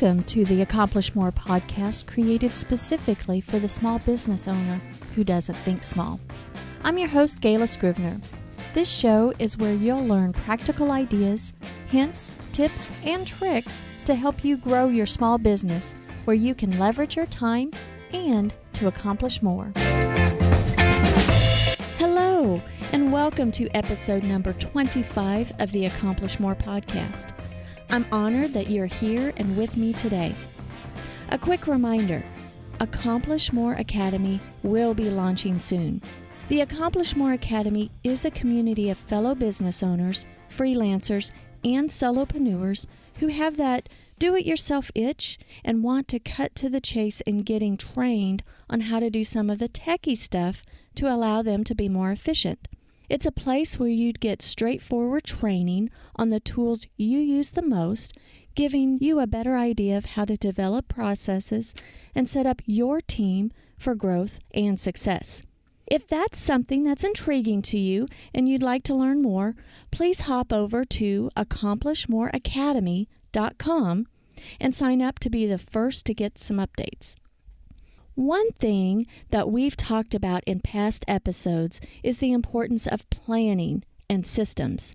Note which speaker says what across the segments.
Speaker 1: Welcome to the Accomplish More podcast, created specifically for the small business owner who doesn't think small. I'm your host, Gayla Scrivener. This show is where you'll learn practical ideas, hints, tips, and tricks to help you grow your small business where you can leverage your time and to accomplish more. Hello, and welcome to episode number 25 of the Accomplish More podcast. I'm honored that you're here and with me today. A quick reminder, Accomplish More Academy will be launching soon. The Accomplish More Academy is a community of fellow business owners, freelancers, and solopreneurs who have that do-it-yourself itch and want to cut to the chase in getting trained on how to do some of the techie stuff to allow them to be more efficient. It's a place where you'd get straightforward training on the tools you use the most, giving you a better idea of how to develop processes and set up your team for growth and success. If that's something that's intriguing to you and you'd like to learn more, please hop over to accomplishmoreacademy.com and sign up to be the first to get some updates. One thing that we've talked about in past episodes is the importance of planning and systems.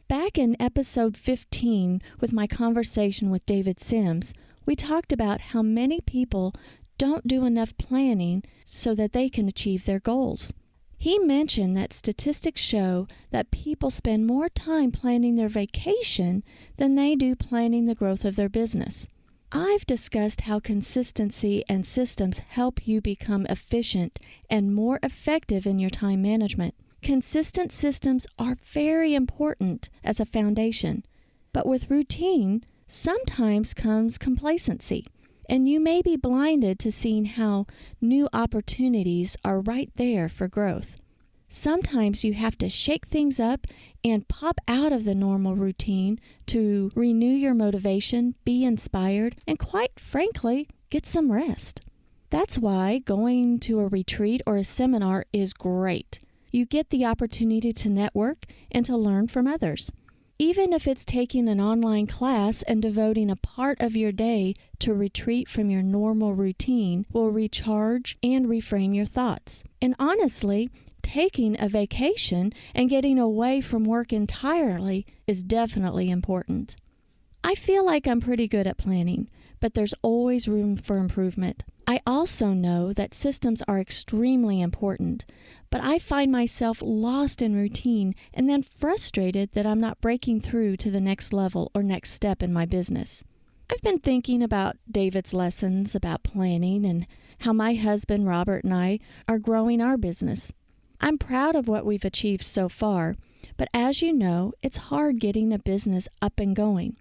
Speaker 1: Back in episode 15 with my conversation with David Sims, we talked about how many people don't do enough planning so that they can achieve their goals. He mentioned that statistics show that people spend more time planning their vacation than they do planning the growth of their business. I've discussed how consistency and systems help you become efficient and more effective in your time management. Consistent systems are very important as a foundation, but with routine sometimes comes complacency, and you may be blinded to seeing how new opportunities are right there for growth. Sometimes you have to shake things up and pop out of the normal routine to renew your motivation, be inspired, and quite frankly, get some rest. That's why going to a retreat or a seminar is great. You get the opportunity to network and to learn from others. Even if it's taking an online class and devoting a part of your day to retreat from your normal routine will recharge and reframe your thoughts. And honestly, taking a vacation and getting away from work entirely is definitely important. I feel like I'm pretty good at planning, but there's always room for improvement. I also know that systems are extremely important, but I find myself lost in routine and then frustrated that I'm not breaking through to the next level or next step in my business. I've been thinking about David's lessons about planning and how my husband Robert and I are growing our business. I'm proud of what we've achieved so far, but as you know, it's hard getting a business up and going.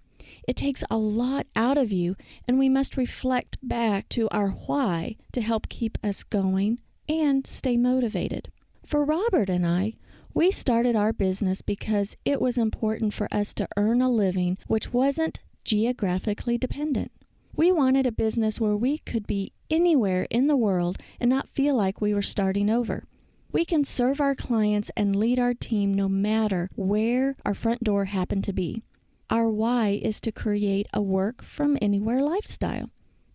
Speaker 1: It takes a lot out of you, and we must reflect back to our why to help keep us going and stay motivated. For Robert and I, we started our business because it was important for us to earn a living which wasn't geographically dependent. We wanted a business where we could be anywhere in the world and not feel like we were starting over. We can serve our clients and lead our team no matter where our front door happened to be. Our why is to create a work from anywhere lifestyle.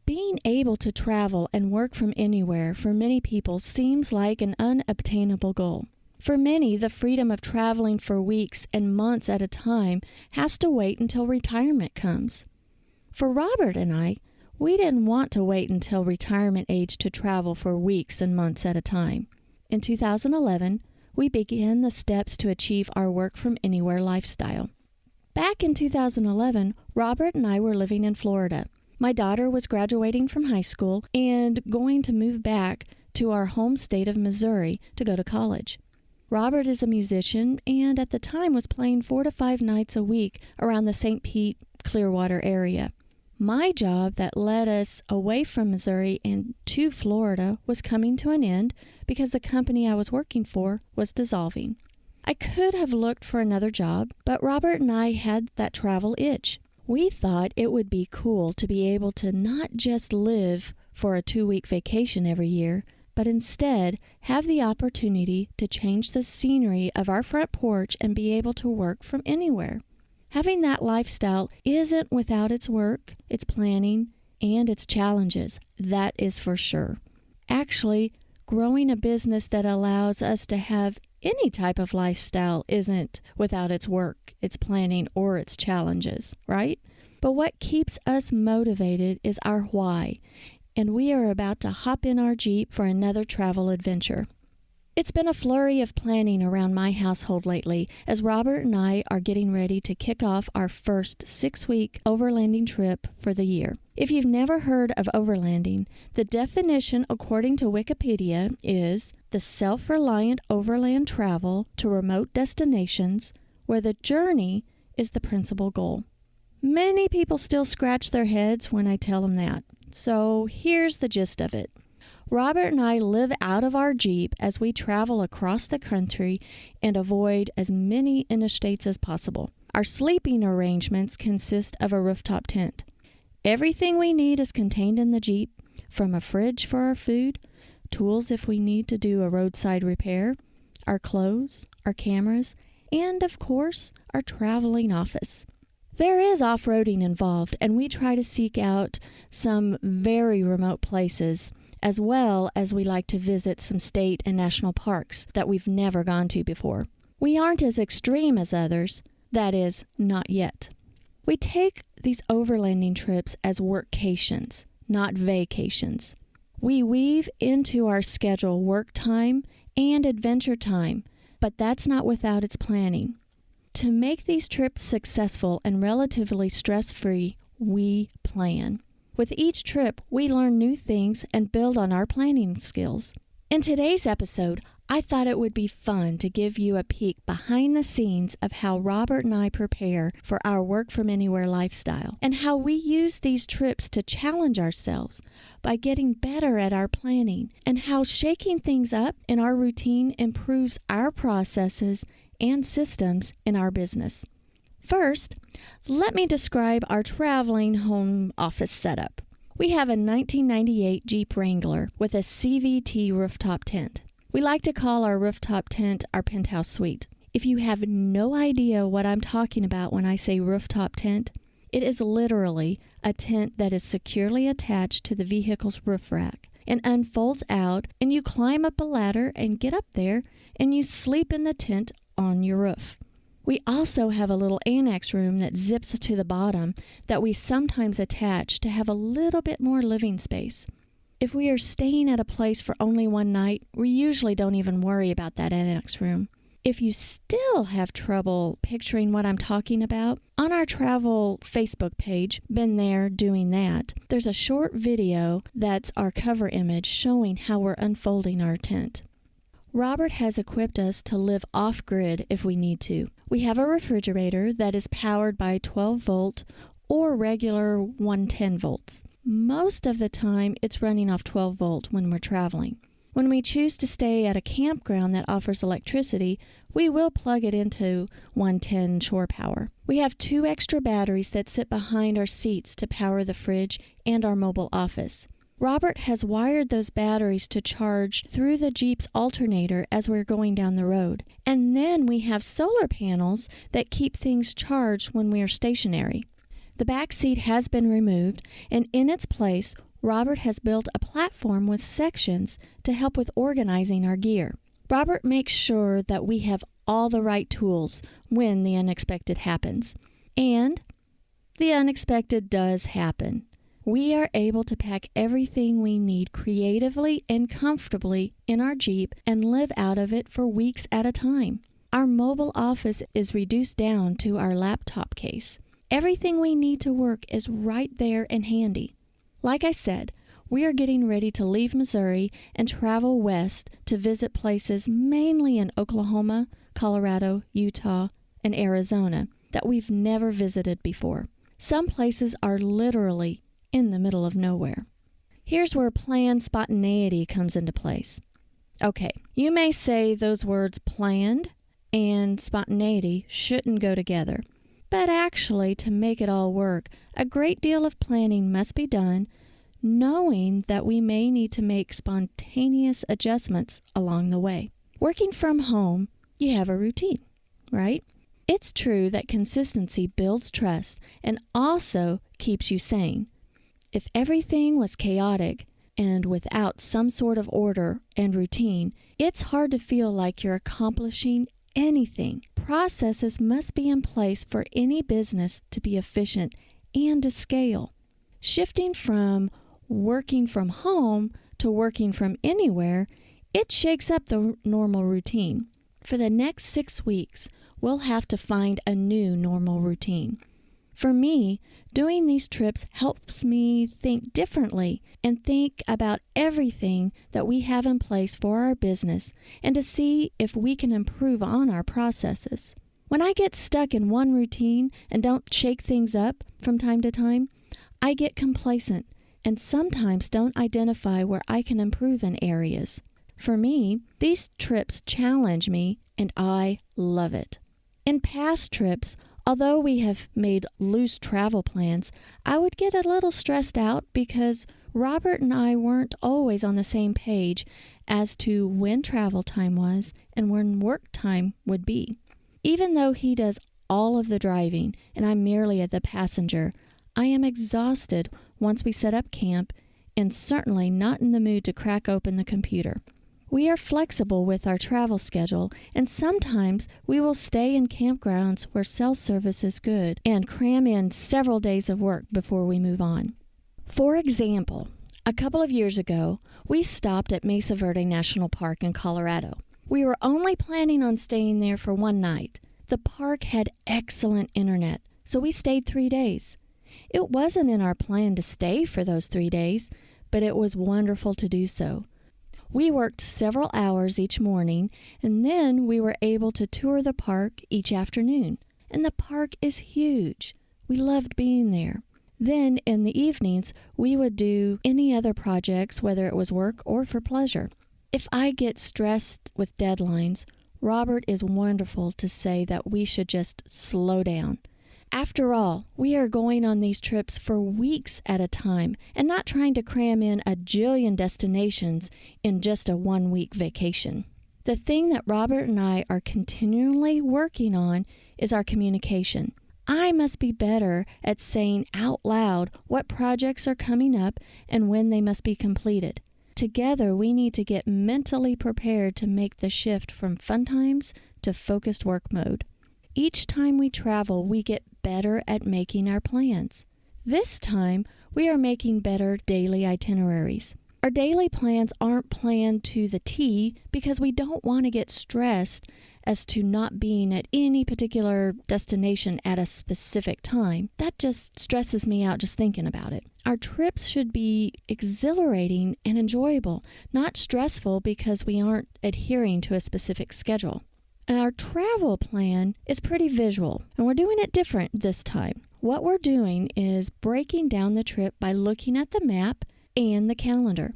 Speaker 1: Being able to travel and work from anywhere for many people seems like an unobtainable goal. For many, the freedom of traveling for weeks and months at a time has to wait until retirement comes. For Robert and I, we didn't want to wait until retirement age to travel for weeks and months at a time. In 2011, we began the steps to achieve our work from anywhere lifestyle. Back in 2011, Robert and I were living in Florida. My daughter was graduating from high school and going to move back to our home state of Missouri to go to college. Robert is a musician and at the time was playing 4 to 5 nights a week around the St. Pete, Clearwater area. My job that led us away from Missouri and to Florida was coming to an end because the company I was working for was dissolving. I could have looked for another job, but Robert and I had that travel itch. We thought it would be cool to be able to not just live for a 2-week vacation every year, but instead have the opportunity to change the scenery of our front porch and be able to work from anywhere. Having that lifestyle isn't without its work, its planning, and its challenges, that is for sure. Actually, growing a business that allows us to have any type of lifestyle isn't without its work, its planning, or its challenges, right? But what keeps us motivated is our why, and we are about to hop in our Jeep for another travel adventure. It's been a flurry of planning around my household lately as Robert and I are getting ready to kick off our first 6-week overlanding trip for the year. If you've never heard of overlanding, the definition according to Wikipedia is the self-reliant overland travel to remote destinations where the journey is the principal goal. Many people still scratch their heads when I tell them that, so here's the gist of it. Robert and I live out of our Jeep as we travel across the country and avoid as many interstates as possible. Our sleeping arrangements consist of a rooftop tent. Everything we need is contained in the Jeep, from a fridge for our food, tools if we need to do a roadside repair, our clothes, our cameras, and of course, our traveling office. There is off-roading involved, and we try to seek out some very remote places, as well as we like to visit some state and national parks that we've never gone to before. We aren't as extreme as others, that is, not yet. We take these overlanding trips as workations, not vacations. We weave into our schedule work time and adventure time, but that's not without its planning. To make these trips successful and relatively stress-free, we plan. With each trip, we learn new things and build on our planning skills. In today's episode, I thought it would be fun to give you a peek behind the scenes of how Robert and I prepare for our work from anywhere lifestyle and how we use these trips to challenge ourselves by getting better at our planning and how shaking things up in our routine improves our processes and systems in our business. First, let me describe our traveling home office setup. We have a 1998 Jeep Wrangler with a CVT rooftop tent. We like to call our rooftop tent our penthouse suite. If you have no idea what I'm talking about when I say rooftop tent, it is literally a tent that is securely attached to the vehicle's roof rack and unfolds out, and you climb up a ladder and get up there and you sleep in the tent on your roof. We also have a little annex room that zips to the bottom that we sometimes attach to have a little bit more living space. If we are staying at a place for only one night, we usually don't even worry about that annex room. If you still have trouble picturing what I'm talking about, on our travel Facebook page, Been There Doing That, there's a short video that's our cover image showing how we're unfolding our tent. Robert has equipped us to live off-grid if we need to. We have a refrigerator that is powered by 12-volt or regular 110 volts. Most of the time, it's running off 12-volt when we're traveling. When we choose to stay at a campground that offers electricity, we will plug it into 110 shore power. We have 2 extra batteries that sit behind our seats to power the fridge and our mobile office. Robert has wired those batteries to charge through the Jeep's alternator as we're going down the road. And then we have solar panels that keep things charged when we are stationary. The back seat has been removed, and in its place, Robert has built a platform with sections to help with organizing our gear. Robert makes sure that we have all the right tools when the unexpected happens. And the unexpected does happen. We are able to pack everything we need creatively and comfortably in our Jeep and live out of it for weeks at a time. Our mobile office is reduced down to our laptop case. Everything we need to work is right there and handy. Like I said, we are getting ready to leave Missouri and travel west to visit places mainly in Oklahoma, Colorado, Utah, and Arizona that we've never visited before. Some places are literally in the middle of nowhere. Here's where planned spontaneity comes into place. Okay, you may say those words planned and spontaneity shouldn't go together. But actually, to make it all work, a great deal of planning must be done, knowing that we may need to make spontaneous adjustments along the way. Working from home, you have a routine, right? It's true that consistency builds trust and also keeps you sane. If everything was chaotic and without some sort of order and routine, it's hard to feel like you're accomplishing anything. Processes must be in place for any business to be efficient and to scale. Shifting from working from home to working from anywhere, it shakes up the normal routine. For the next 6 weeks, we'll have to find a new normal routine. For me, doing these trips helps me think differently and think about everything that we have in place for our business and to see if we can improve on our processes. When I get stuck in one routine and don't shake things up from time to time, I get complacent and sometimes don't identify where I can improve in areas. For me, these trips challenge me and I love it. In past trips, although we have made loose travel plans, I would get a little stressed out because Robert and I weren't always on the same page as to when travel time was and when work time would be. Even though he does all of the driving and I'm merely the passenger, I am exhausted once we set up camp and certainly not in the mood to crack open the computer. We are flexible with our travel schedule, and sometimes we will stay in campgrounds where cell service is good and cram in several days of work before we move on. For example, a couple of years ago, we stopped at Mesa Verde National Park in Colorado. We were only planning on staying there for one night. The park had excellent internet, so we stayed 3 days. It wasn't in our plan to stay for those 3 days, but it was wonderful to do so. We worked several hours each morning, and then we were able to tour the park each afternoon. And the park is huge. We loved being there. Then, in the evenings, we would do any other projects, whether it was work or for pleasure. If I get stressed with deadlines, Robert is wonderful to say that we should just slow down. After all, we are going on these trips for weeks at a time and not trying to cram in a jillion destinations in just a 1-week vacation. The thing that Robert and I are continually working on is our communication. I must be better at saying out loud what projects are coming up and when they must be completed. Together, we need to get mentally prepared to make the shift from fun times to focused work mode. Each time we travel, we get better at making our plans. This time, we are making better daily itineraries. Our daily plans aren't planned to the T because we don't want to get stressed as to not being at any particular destination at a specific time. That just stresses me out just thinking about it. Our trips should be exhilarating and enjoyable, not stressful because we aren't adhering to a specific schedule. And our travel plan is pretty visual, and we're doing it different this time. What we're doing is breaking down the trip by looking at the map and the calendar.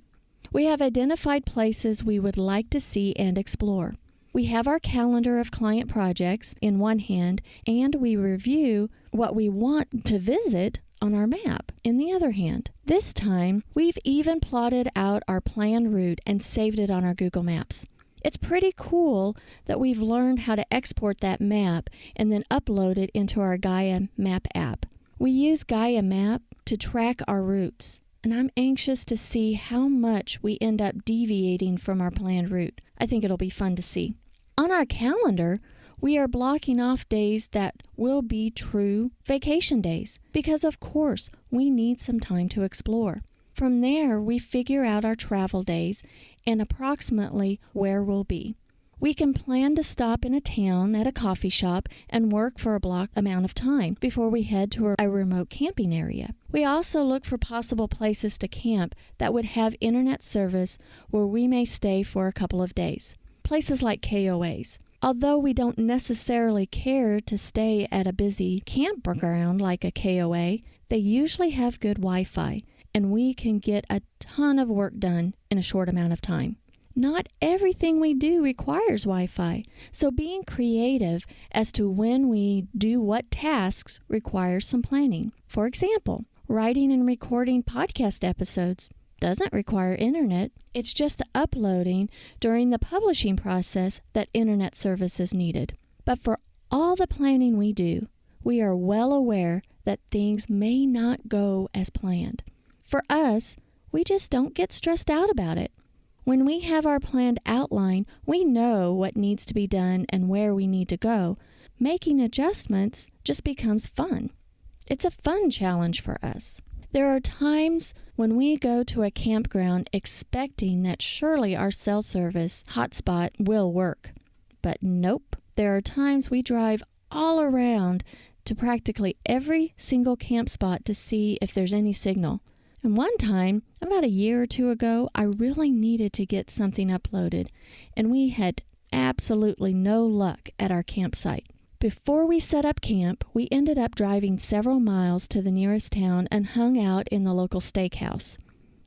Speaker 1: We have identified places we would like to see and explore. We have our calendar of client projects in one hand, and we review what we want to visit on our map in the other hand. This time, we've even plotted out our planned route and saved it on our Google Maps. It's pretty cool that we've learned how to export that map and then upload it into our Gaia Map app. We use Gaia Map to track our routes, and I'm anxious to see how much we end up deviating from our planned route. I think it'll be fun to see. On our calendar, we are blocking off days that will be true vacation days because, of course, we need some time to explore. From there, we figure out our travel days and approximately where we'll be. We can plan to stop in a town at a coffee shop and work for a block amount of time before we head to a remote camping area. We also look for possible places to camp that would have internet service where we may stay for a couple of days. Places like KOAs. Although we don't necessarily care to stay at a busy campground like a KOA, they usually have good Wi-Fi, and we can get a ton of work done in a short amount of time. Not everything we do requires Wi-Fi, so being creative as to when we do what tasks requires some planning. For example, writing and recording podcast episodes doesn't require internet. It's just the uploading during the publishing process that internet service is needed. But for all the planning we do, we are well aware that things may not go as planned. For us, we just don't get stressed out about it. When we have our planned outline, we know what needs to be done and where we need to go. Making adjustments just becomes fun. It's a fun challenge for us. There are times when we go to a campground expecting that surely our cell service hotspot will work. But nope. There are times we drive all around to practically every single camp spot to see if there's any signal. And one time, about a year or two ago, I really needed to get something uploaded, and we had absolutely no luck at our campsite. Before we set up camp, we ended up driving several miles to the nearest town and hung out in the local steakhouse.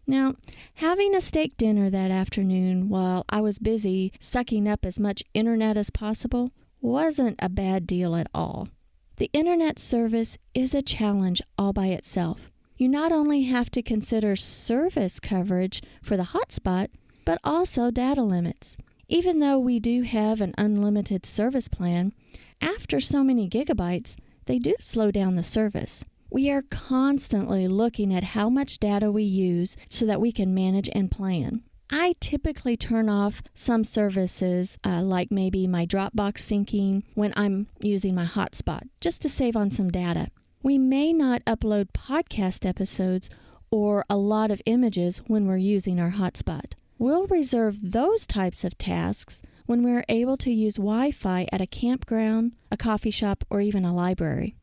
Speaker 1: Now, having a steak dinner that afternoon while I was busy sucking up as much internet as possible wasn't a bad deal at all. The internet service is a challenge all by itself. You not only have to consider service coverage for the hotspot, but also data limits. Even though we do have an unlimited service plan, after so many gigabytes, they do slow down the service. We are constantly looking at how much data we use so that we can manage and plan. I typically turn off some services, like maybe my Dropbox syncing, when I'm using my hotspot, just to save on some data. We may not upload podcast episodes or a lot of images when we're using our hotspot. We'll reserve those types of tasks when we're able to use Wi-Fi at a campground, a coffee shop, or even a library.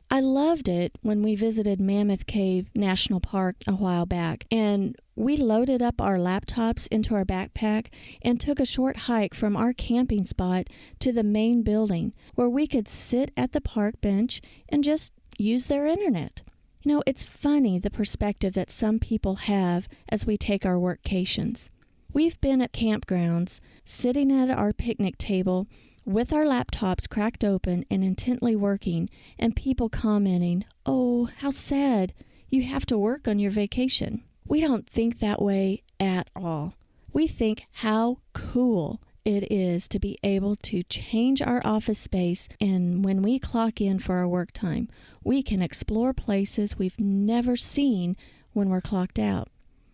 Speaker 1: I loved it when we visited Mammoth Cave National Park a while back, and we loaded up our laptops into our backpack and took a short hike from our camping spot to the main building where we could sit at the park bench and just use their internet. You know, it's funny the perspective that some people have as we take our workations. We've been at campgrounds, sitting at our picnic table with our laptops cracked open and intently working, and people commenting, "Oh, how sad, you have to work on your vacation." We don't think that way at all. We think how cool it is to be able to change our office space, and when we clock in for our work time, we can explore places we've never seen when we're clocked out.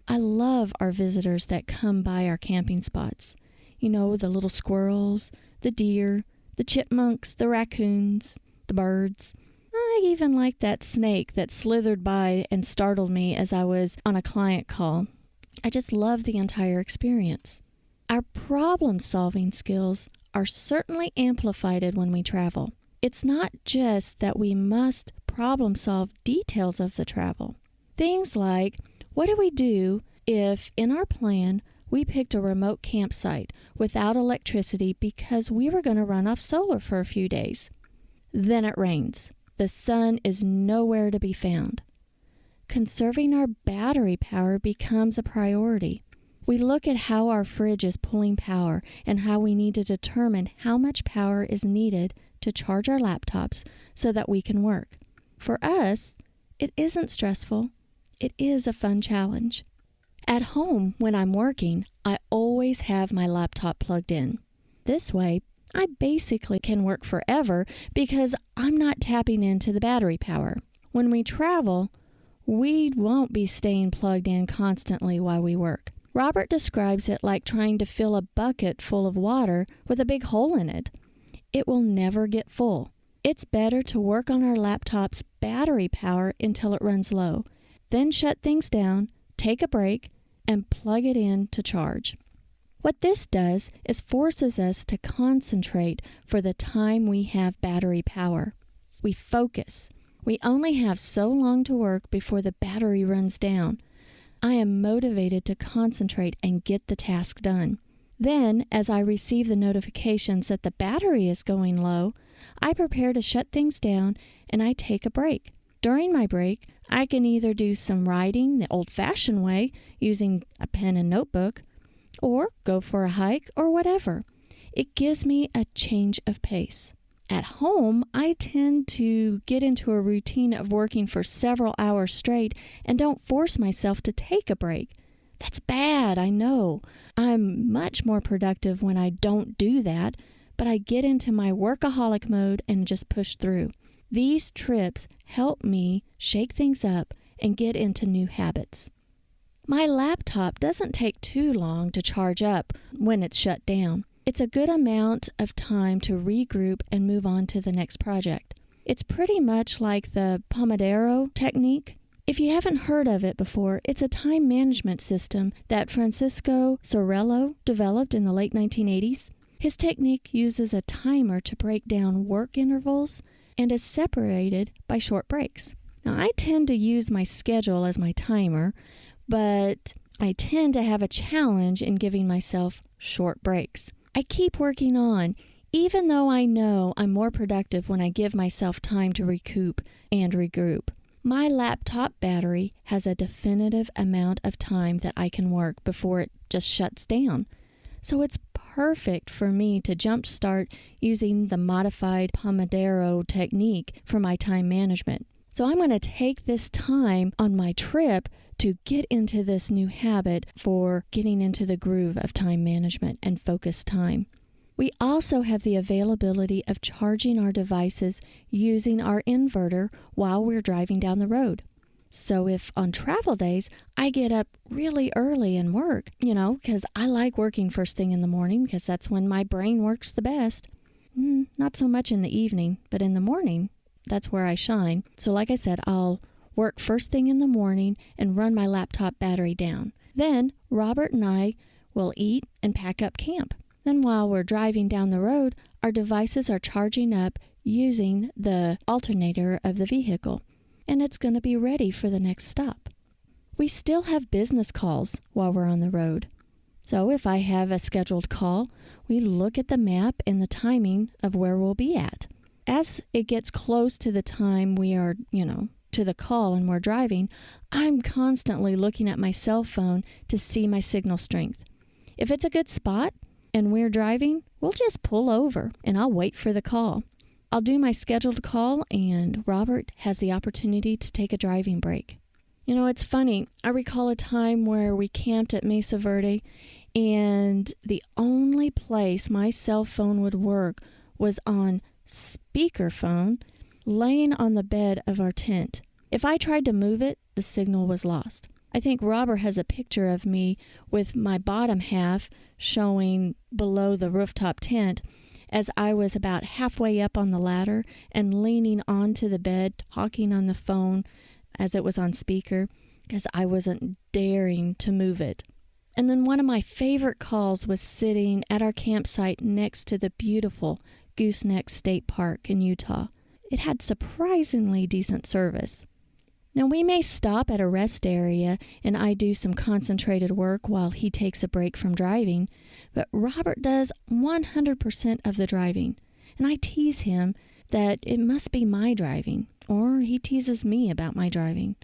Speaker 1: I love our visitors that come by our camping spots. You know, the little squirrels, the deer, the chipmunks, the raccoons, the birds. I even like that snake that slithered by and startled me as I was on a client call. I just love the entire experience. Our problem-solving skills are certainly amplified when we travel. It's not just that we must problem-solve details of the travel. Things like, what do we do if, in our plan, we picked a remote campsite without electricity because we were going to run off solar for a few days? Then it rains. The sun is nowhere to be found. Conserving our battery power becomes a priority. We look at how our fridge is pulling power and how we need to determine how much power is needed to charge our laptops so that we can work. For us, it isn't stressful. It is a fun challenge. At home, when I'm working, I always have my laptop plugged in. This way, I basically can work forever because I'm not tapping into the battery power. When we travel, we won't be staying plugged in constantly while we work. Robert describes it like trying to fill a bucket full of water with a big hole in it. It will never get full. It's better to work on our laptop's battery power until it runs low, then shut things down, take a break, and plug it in to charge. What this does is forces us to concentrate for the time we have battery power. We focus. We only have so long to work before the battery runs down. I am motivated to concentrate and get the task done. Then, as I receive the notifications that the battery is going low, I prepare to shut things down and I take a break. During my break, I can either do some writing the old-fashioned way using a pen and notebook, or go for a hike or whatever. It gives me a change of pace. At home, I tend to get into a routine of working for several hours straight and don't force myself to take a break. That's bad, I know. I'm much more productive when I don't do that, but I get into my workaholic mode and just push through. These trips help me shake things up and get into new habits. My laptop doesn't take too long to charge up when it's shut down. It's a good amount of time to regroup and move on to the next project. It's pretty much like the Pomodoro technique. If you haven't heard of it before, it's a time management system that Francisco Sorello developed in the late 1980s. His technique uses a timer to break down work intervals and is separated by short breaks. Now, I tend to use my schedule as my timer, but I tend to have a challenge in giving myself short breaks. I keep working on, even though I know I'm more productive when I give myself time to recoup and regroup. My laptop battery has a definitive amount of time that I can work before it just shuts down. So it's perfect for me to jumpstart using the modified Pomodoro technique for my time management. So I'm going to take this time on my trip to get into this new habit for getting into the groove of time management and focused time. We also have the availability of charging our devices using our inverter while we're driving down the road. So if on travel days, I get up really early and work, because I like working first thing in the morning because that's when my brain works the best. Not so much in the evening, but in the morning, that's where I shine. So like I said, I'll work first thing in the morning and run my laptop battery down. Then Robert and I will eat and pack up camp. Then while we're driving down the road, our devices are charging up using the alternator of the vehicle, and it's going to be ready for the next stop. We still have business calls while we're on the road. So if I have a scheduled call, we look at the map and the timing of where we'll be at. As it gets close to the time we are, to the call and we're driving, I'm constantly looking at my cell phone to see my signal strength. If it's a good spot and we're driving, we'll just pull over and I'll wait for the call. I'll do my scheduled call and Robert has the opportunity to take a driving break. It's funny. I recall a time where we camped at Mesa Verde and the only place my cell phone would work was on speakerphone laying on the bed of our tent. If I tried to move it, the signal was lost. I think Robert has a picture of me with my bottom half showing below the rooftop tent as I was about halfway up on the ladder and leaning onto the bed, talking on the phone as it was on speaker because I wasn't daring to move it. And then one of my favorite calls was sitting at our campsite next to the beautiful Gooseneck State Park in Utah. It had surprisingly decent service. Now, we may stop at a rest area and I do some concentrated work while he takes a break from driving, but Robert does 100% of the driving. And I tease him that it must be my driving, or he teases me about my driving.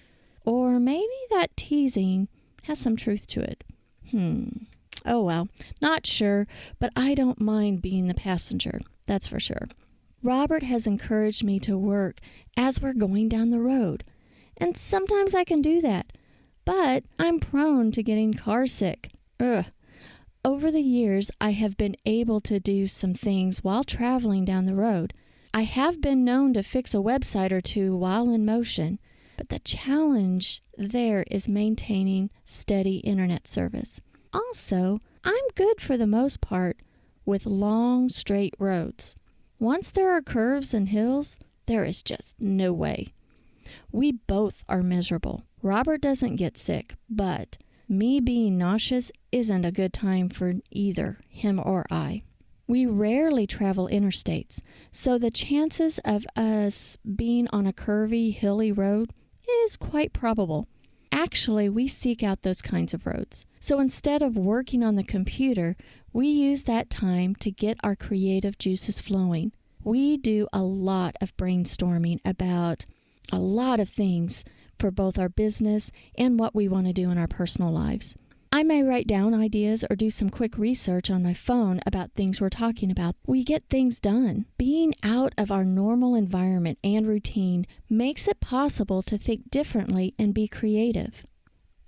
Speaker 1: Or maybe that teasing has some truth to it. Oh well, not sure, but I don't mind being the passenger, that's for sure. Robert has encouraged me to work as we're going down the road. And sometimes I can do that, but I'm prone to getting car sick. Over the years, I have been able to do some things while traveling down the road. I have been known to fix a website or two while in motion, but the challenge there is maintaining steady internet service. Also, I'm good for the most part with long, straight roads. Once there are curves and hills, there is just no way. We both are miserable. Robert doesn't get sick, but me being nauseous isn't a good time for either him or I. We rarely travel interstates, so the chances of us being on a curvy, hilly road is quite probable. Actually, we seek out those kinds of roads. So instead of working on the computer, we use that time to get our creative juices flowing. We do a lot of brainstorming about a lot of things for both our business and what we want to do in our personal lives. I may write down ideas or do some quick research on my phone about things we're talking about. We get things done. Being out of our normal environment and routine makes it possible to think differently and be creative.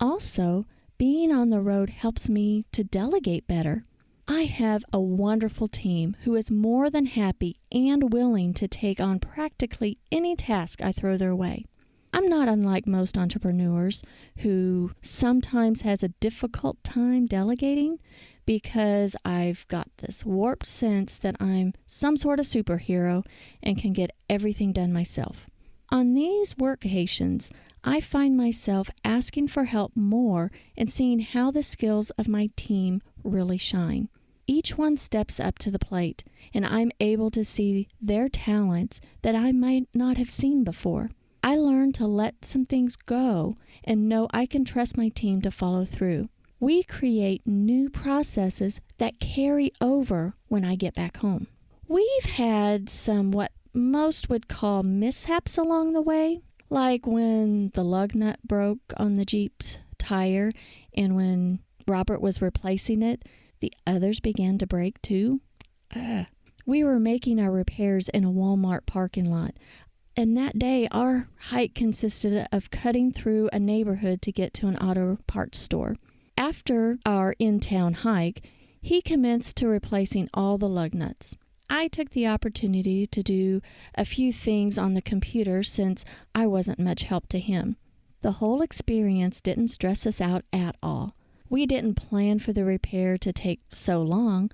Speaker 1: Also, being on the road helps me to delegate better. I have a wonderful team who is more than happy and willing to take on practically any task I throw their way. I'm not unlike most entrepreneurs who sometimes has a difficult time delegating because I've got this warped sense that I'm some sort of superhero and can get everything done myself. On these workations, I find myself asking for help more and seeing how the skills of my team really shine. Each one steps up to the plate, and I'm able to see their talents that I might not have seen before. I learn to let some things go and know I can trust my team to follow through. We create new processes that carry over when I get back home. We've had some what most would call mishaps along the way, like when the lug nut broke on the Jeep's tire, and when Robert was replacing it, the others began to break too. We were making our repairs in a Walmart parking lot, and that day our hike consisted of cutting through a neighborhood to get to an auto parts store. After our in-town hike, he commenced to replacing all the lug nuts. I took the opportunity to do a few things on the computer since I wasn't much help to him. The whole experience didn't stress us out at all. We didn't plan for the repair to take so long,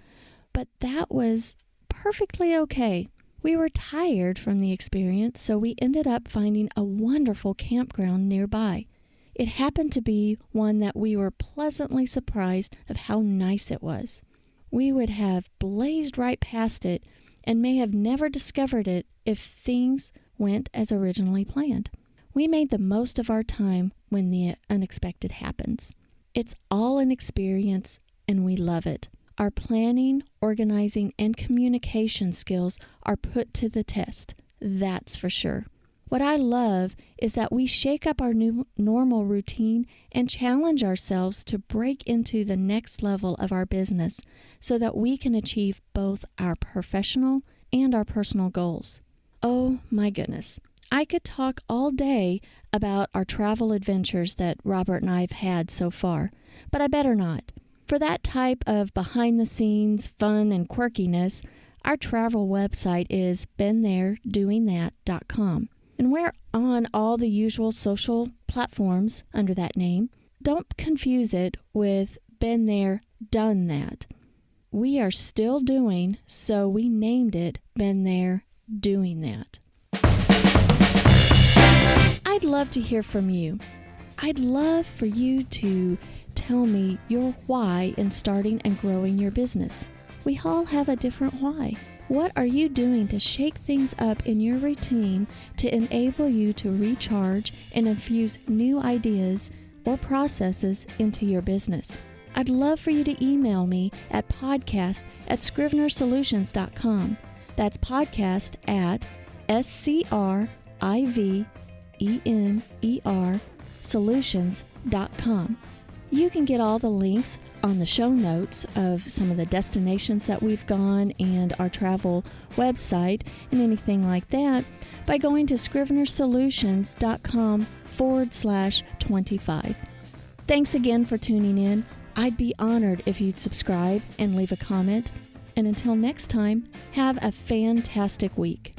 Speaker 1: but that was perfectly okay. We were tired from the experience, so we ended up finding a wonderful campground nearby. It happened to be one that we were pleasantly surprised of how nice it was. We would have blazed right past it and may have never discovered it if things went as originally planned. We made the most of our time when the unexpected happens. It's all an experience, and we love it. Our planning, organizing, and communication skills are put to the test, that's for sure. What I love is that we shake up our new normal routine and challenge ourselves to break into the next level of our business so that we can achieve both our professional and our personal goals. Oh my goodness. I could talk all day about our travel adventures that Robert and I have had so far, but I better not. For that type of behind-the-scenes fun and quirkiness, our travel website is beenthere.doingthat.com. And we're on all the usual social platforms under that name. Don't confuse it with Been There, Done That. We are still doing, so we named it Been There, Doing That. I'd love to hear from you. I'd love for you to tell me your why in starting and growing your business. We all have a different why. What are you doing to shake things up in your routine to enable you to recharge and infuse new ideas or processes into your business? I'd love for you to email me at podcast@scrivenersolutions.com. That's podcast at SCRIVENER solutions.com. You can get all the links on the show notes of some of the destinations that we've gone and our travel website and anything like that by going to scrivenersolutions.com/25. Thanks again for tuning in. I'd be honored if you'd subscribe and leave a comment. And until next time, have a fantastic week.